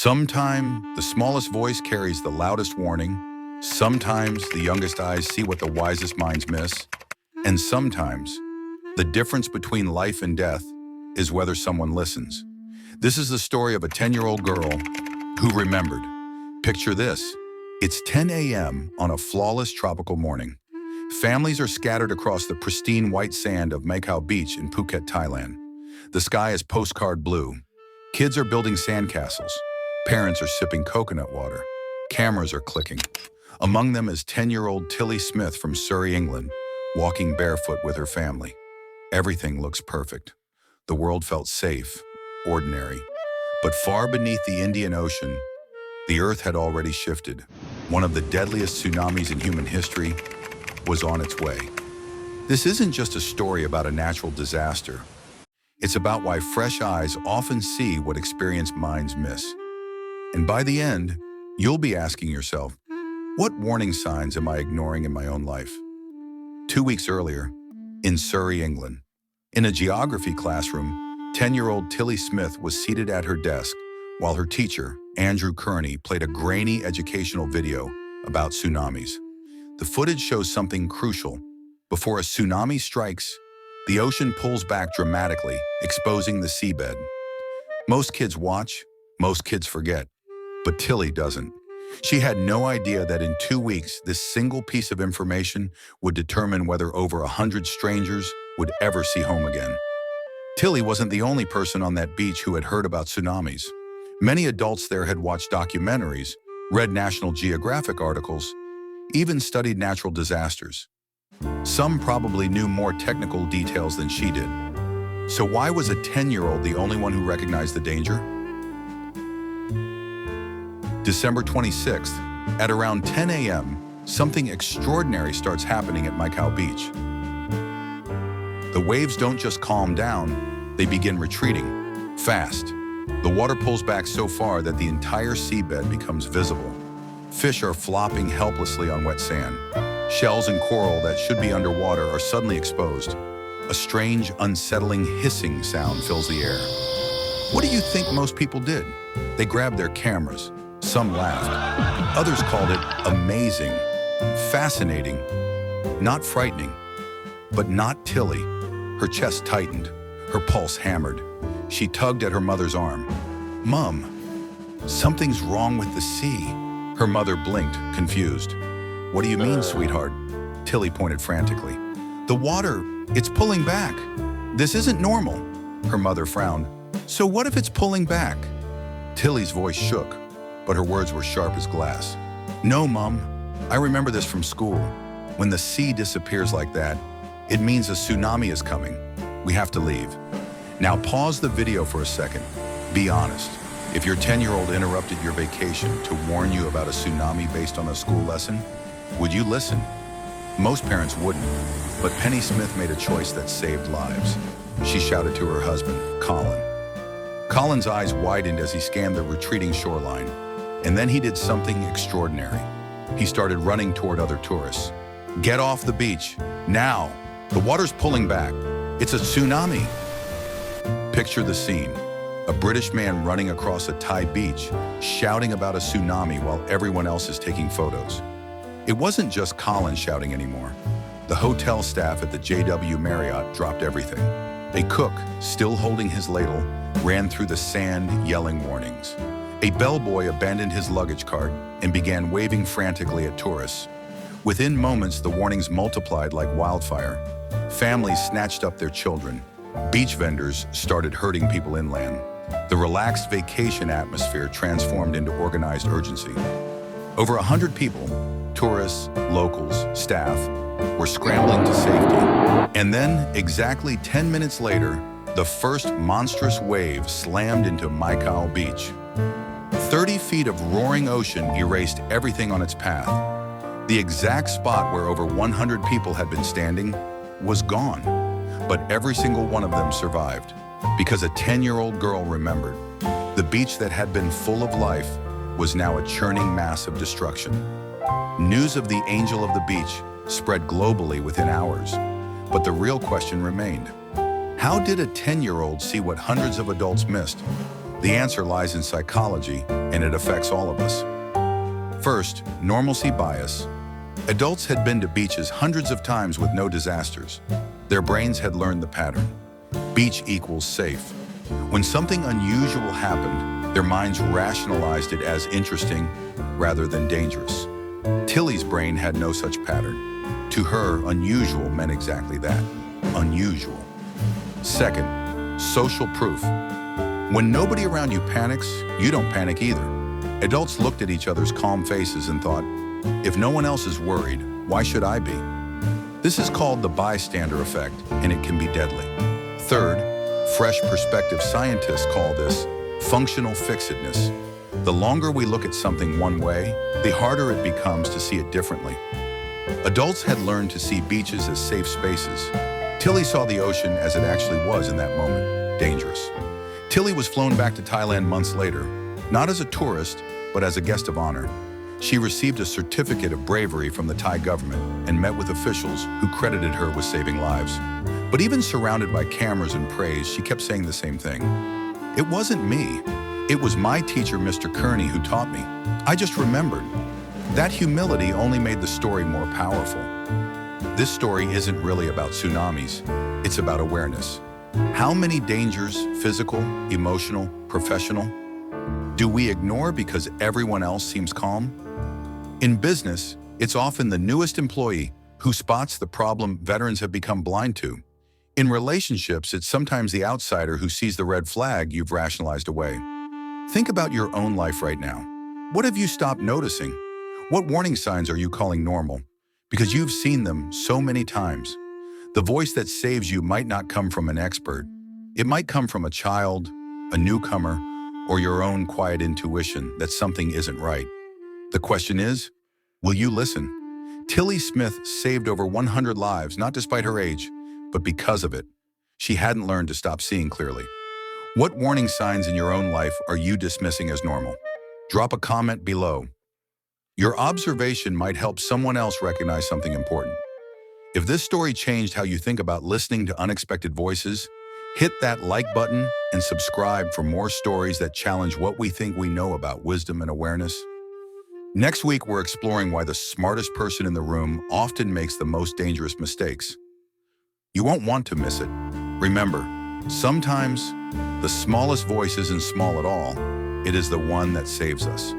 Sometimes the smallest voice carries the loudest warning. Sometimes the youngest eyes see what the wisest minds miss. And sometimes the difference between life and death is whether someone listens. This is the story of a 10-year-old girl who remembered. Picture this. It's 10 a.m. on a flawless tropical morning. Families are scattered across the pristine white sand of Macau Beach in Phuket, Thailand. The sky is postcard blue. Kids are building sandcastles. Parents are sipping coconut water. Cameras are clicking. Among them is 10-year-old Tilly Smith from Surrey, England, walking barefoot with her family. Everything looks perfect. The world felt safe, ordinary. But far beneath the Indian Ocean, the earth had already shifted. One of the deadliest tsunamis in human history was on its way. This isn't just a story about a natural disaster. It's about why fresh eyes often see what experienced minds miss. And by the end, you'll be asking yourself, what warning signs am I ignoring in my own life? 2 weeks earlier, in Surrey, England, in a geography classroom, 10-year-old Tilly Smith was seated at her desk while her teacher, Andrew Kearney, played a grainy educational video about tsunamis. The footage shows something crucial. Before a tsunami strikes, the ocean pulls back dramatically, exposing the seabed. Most kids watch, most kids forget, but Tilly doesn't. She had no idea that in 2 weeks, this single piece of information would determine whether over 100 strangers would ever see home again. Tilly wasn't the only person on that beach who had heard about tsunamis. Many adults there had watched documentaries, read National Geographic articles, even studied natural disasters. Some probably knew more technical details than she did. So why was a 10-year-old the only one who recognized the danger? December 26th, at around 10 a.m., something extraordinary starts happening at Macau Beach. The waves don't just calm down, they begin retreating, fast. The water pulls back so far that the entire seabed becomes visible. Fish are flopping helplessly on wet sand. Shells and coral that should be underwater are suddenly exposed. A strange, unsettling hissing sound fills the air. What do you think most people did? They grabbed their cameras. Some laughed. Others called it amazing, fascinating, not frightening. But not Tilly. Her chest tightened, her pulse hammered. She tugged at her mother's arm. "Mom, something's wrong with the sea." Her mother blinked, confused. "What do you mean, sweetheart?" Tilly pointed frantically. "The water, it's pulling back. This isn't normal." Her mother frowned. "So what if it's pulling back?" Tilly's voice shook, but her words were sharp as glass. "No, Mom, I remember this from school. When the sea disappears like that, it means a tsunami is coming. We have to leave." Now pause the video for a second. Be honest. If your 10-year-old interrupted your vacation to warn you about a tsunami based on a school lesson, would you listen? Most parents wouldn't, but Penny Smith made a choice that saved lives. She shouted to her husband, Colin. Colin's eyes widened as he scanned the retreating shoreline, and then he did something extraordinary. He started running toward other tourists. "Get off the beach, now! The water's pulling back. It's a tsunami!" Picture the scene. A British man running across a Thai beach, shouting about a tsunami while everyone else is taking photos. It wasn't just Colin shouting anymore. The hotel staff at the JW Marriott dropped everything. A cook, still holding his ladle, ran through the sand yelling warnings. A bellboy abandoned his luggage cart and began waving frantically at tourists. Within moments, the warnings multiplied like wildfire. Families snatched up their children. Beach vendors started herding people inland. The relaxed vacation atmosphere transformed into organized urgency. Over 100 people, tourists, locals, staff, were scrambling to safety. And then, exactly 10 minutes later, the first monstrous wave slammed into Macau Beach. 30 feet of roaring ocean erased everything on its path. The exact spot where over 100 people had been standing was gone. But every single one of them survived, because a 10-year-old girl remembered. The beach that had been full of life was now a churning mass of destruction. News of the angel of the beach spread globally within hours, but the real question remained. How did a 10-year-old see what hundreds of adults missed? The answer lies in psychology, and it affects all of us. First, normalcy bias. Adults had been to beaches hundreds of times with no disasters. Their brains had learned the pattern. Beach equals safe. When something unusual happened, their minds rationalized it as interesting rather than dangerous. Tilly's brain had no such pattern. To her, unusual meant exactly that, unusual. Second, social proof. When nobody around you panics, you don't panic either. Adults looked at each other's calm faces and thought, if no one else is worried, why should I be? This is called the bystander effect, and it can be deadly. Third, fresh perspective. Scientists call this functional fixedness. The longer we look at something one way, the harder it becomes to see it differently. Adults had learned to see beaches as safe spaces. Tilly saw the ocean as it actually was in that moment, dangerous. Tilly was flown back to Thailand months later, not as a tourist, but as a guest of honor. She received a certificate of bravery from the Thai government and met with officials who credited her with saving lives. But even surrounded by cameras and praise, she kept saying the same thing. It wasn't me. It was my teacher, Mr. Kearney, who taught me. I just remembered. That humility only made the story more powerful. This story isn't really about tsunamis. It's about awareness. How many dangers, physical, emotional, professional, do we ignore because everyone else seems calm? In business, it's often the newest employee who spots the problem veterans have become blind to. In relationships, it's sometimes the outsider who sees the red flag you've rationalized away. Think about your own life right now. What have you stopped noticing? What warning signs are you calling normal? Because you've seen them so many times. The voice that saves you might not come from an expert. It might come from a child, a newcomer, or your own quiet intuition that something isn't right. The question is, will you listen? Tilly Smith saved over 100 lives, not despite her age, but because of it. She hadn't learned to stop seeing clearly. What warning signs in your own life are you dismissing as normal? Drop a comment below. Your observation might help someone else recognize something important. If this story changed how you think about listening to unexpected voices, hit that like button and subscribe for more stories that challenge what we think we know about wisdom and awareness. Next week, we're exploring why the smartest person in the room often makes the most dangerous mistakes. You won't want to miss it. Remember, sometimes the smallest voice isn't small at all. It is the one that saves us.